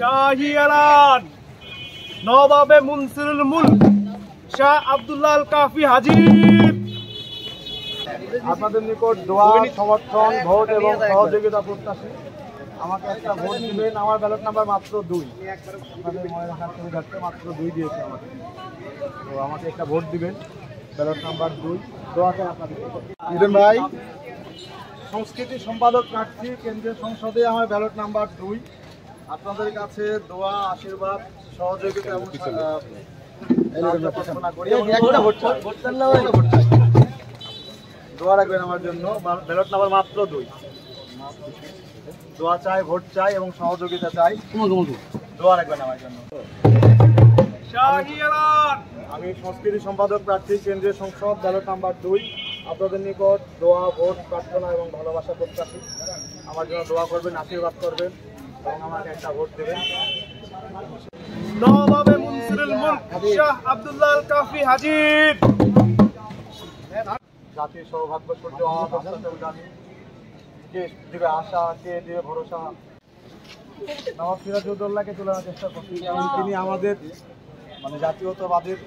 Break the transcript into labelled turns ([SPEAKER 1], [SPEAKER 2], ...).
[SPEAKER 1] শাহী এলান নবাবে মুনসিরুল মুলক শাহ আব্দুল্লাহ আল কাফি হাজির।
[SPEAKER 2] আপনাদের নিকট দোয়া, সমর্থন, ভোট এবং সহযোগিতা প্রত্যাশী। আমাকে একটা ভোট দিবেন। আমার ব্যালট নাম্বার মাত্র 2। আপনাদের মনে রাখার সুবিধার্থে মাত্র 2 দিয়েছে আমাকে। তো আমাকে একটা ভোট দিবেন, ব্যালট নাম্বার 2। দোয়াটা আপনাদের ইদেন ভাই, সংস্কৃতি সম্পাদক প্রার্থী, কেন্দ্রীয় সংসদে আমার ব্যালট নাম্বার 2। আপনাদের কাছে দোয়া, আশীর্বাদ, সহযোগিতা এবং প্রার্থনা করি। দোয়া রাখবেন আমার জন্য। ব্যালট নাম্বার মাত্র 2। দোয়া চাই, ভোট চাই এবং সহযোগিতা চাই। দোয়া রাখবেন আমার জন্য।
[SPEAKER 1] শাহী এলান
[SPEAKER 2] আমি সংস্কৃতি সম্পাদক প্রার্থী, কেন্দ্রীয় সংসদ, ব্যালট নাম্বার 2। আপনাদের নিকট দোয়া, ভোট, প্রার্থনা এবং ভালোবাসা প্রত্যাশী। আমার জন্য দোয়া করবেন, আশীর্বাদ করবেন এবং আমাকে একটা ভোট দেবেন।
[SPEAKER 1] নবাবে মুনসিরুল মুলক শাহ আব্দুল্লাহ আল কাফি হাজির।
[SPEAKER 2] জাতির সৌভাগ্য সূর্য জানি, কে দিবে আশা, কে দিবে ভরসা। নবাব সিরাজউদ্দৌলাকে তুলে আনার চেষ্টা করছি। তিনি আমাদের জাতীয়তাবাদের